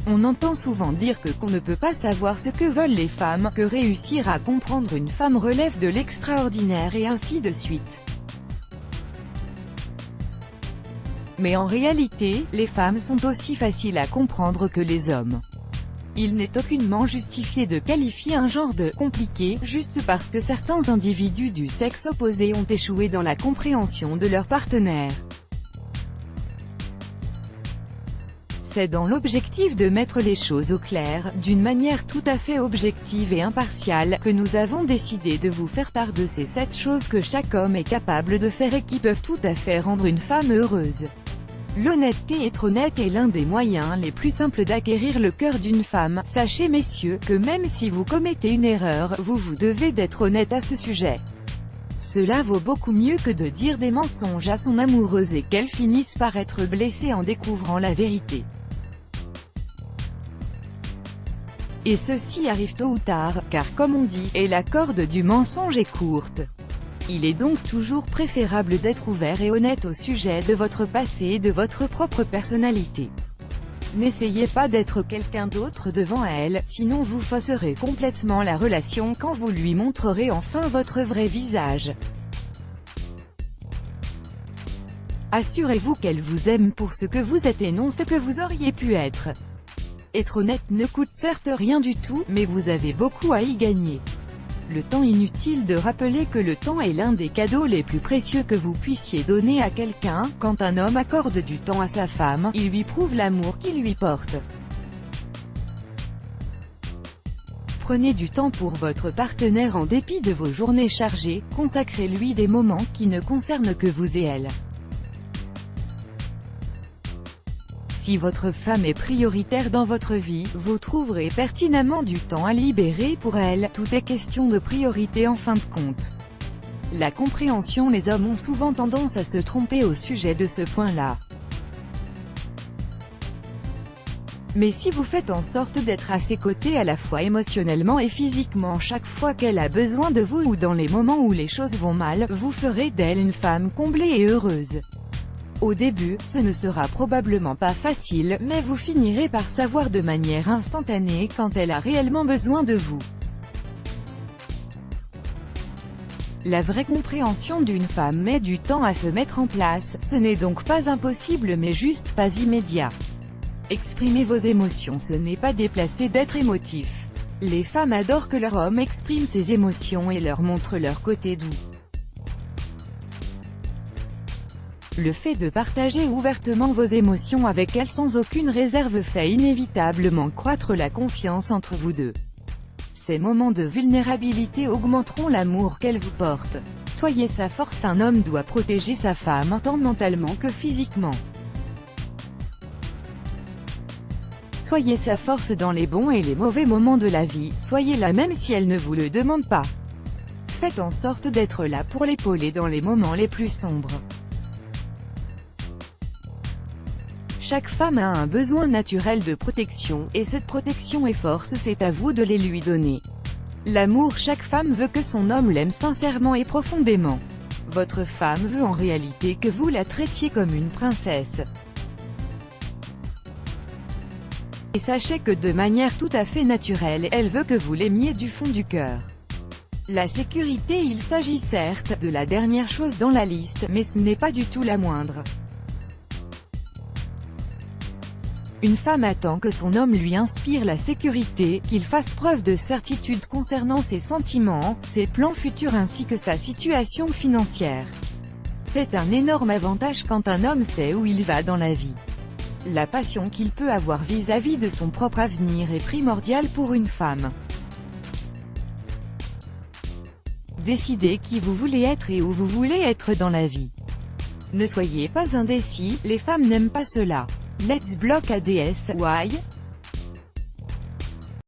On entend souvent dire qu'on ne peut pas savoir ce que veulent les femmes, que réussir à comprendre une femme relève de l'extraordinaire et ainsi de suite. Mais en réalité, les femmes sont aussi faciles à comprendre que les hommes. Il n'est aucunement justifié de qualifier un genre de « compliqué » juste parce que certains individus du sexe opposé ont échoué dans la compréhension de leur partenaire. C'est dans l'objectif de mettre les choses au clair, d'une manière tout à fait objective et impartiale, que nous avons décidé de vous faire part de ces 7 choses que chaque homme est capable de faire et qui peuvent tout à fait rendre une femme heureuse. L'honnêteté, être honnête est l'un des moyens les plus simples d'acquérir le cœur d'une femme. Sachez messieurs, que même si vous commettez une erreur, vous devez d'être honnête à ce sujet. Cela vaut beaucoup mieux que de dire des mensonges à son amoureuse et qu'elle finisse par être blessée en découvrant la vérité. Et ceci arrive tôt ou tard, car comme on dit, et la corde du mensonge est courte. Il est donc toujours préférable d'être ouvert et honnête au sujet de votre passé et de votre propre personnalité. N'essayez pas d'être quelqu'un d'autre devant elle, sinon vous fausserez complètement la relation quand vous lui montrerez enfin votre vrai visage. Assurez-vous qu'elle vous aime pour ce que vous êtes et non ce que vous auriez pu être. Être honnête ne coûte certes rien du tout, mais vous avez beaucoup à y gagner. Le temps, inutile de rappeler que le temps est l'un des cadeaux les plus précieux que vous puissiez donner à quelqu'un. Quand un homme accorde du temps à sa femme, il lui prouve l'amour qu'il lui porte. Prenez du temps pour votre partenaire en dépit de vos journées chargées, consacrez-lui des moments qui ne concernent que vous et elle. Si votre femme est prioritaire dans votre vie, vous trouverez pertinemment du temps à libérer pour elle. Tout est question de priorité en fin de compte. La compréhension, les hommes ont souvent tendance à se tromper au sujet de ce point-là. Mais si vous faites en sorte d'être à ses côtés à la fois émotionnellement et physiquement chaque fois qu'elle a besoin de vous ou dans les moments où les choses vont mal, vous ferez d'elle une femme comblée et heureuse. Au début, ce ne sera probablement pas facile, mais vous finirez par savoir de manière instantanée quand elle a réellement besoin de vous. La vraie compréhension d'une femme met du temps à se mettre en place, ce n'est donc pas impossible mais juste pas immédiat. Exprimer vos émotions, ce n'est pas déplacé d'être émotif. Les femmes adorent que leur homme exprime ses émotions et leur montre leur côté doux. Le fait de partager ouvertement vos émotions avec elle sans aucune réserve fait inévitablement croître la confiance entre vous deux. Ces moments de vulnérabilité augmenteront l'amour qu'elle vous porte. Soyez sa force. Un homme doit protéger sa femme, tant mentalement que physiquement. Soyez sa force dans les bons et les mauvais moments de la vie, soyez là même si elle ne vous le demande pas. Faites en sorte d'être là pour l'épauler dans les moments les plus sombres. Chaque femme a un besoin naturel de protection, et cette protection et force, c'est à vous de les lui donner. L'amour, chaque femme veut que son homme l'aime sincèrement et profondément. Votre femme veut en réalité que vous la traitiez comme une princesse. Et sachez que de manière tout à fait naturelle, elle veut que vous l'aimiez du fond du cœur. La sécurité, il s'agit certes de la dernière chose dans la liste, mais ce n'est pas du tout la moindre. Une femme attend que son homme lui inspire la sécurité, qu'il fasse preuve de certitude concernant ses sentiments, ses plans futurs ainsi que sa situation financière. C'est un énorme avantage quand un homme sait où il va dans la vie. La passion qu'il peut avoir vis-à-vis de son propre avenir est primordiale pour une femme. Décidez qui vous voulez être et où vous voulez être dans la vie. Ne soyez pas indécis, les femmes n'aiment pas cela. Let's block ADS, why?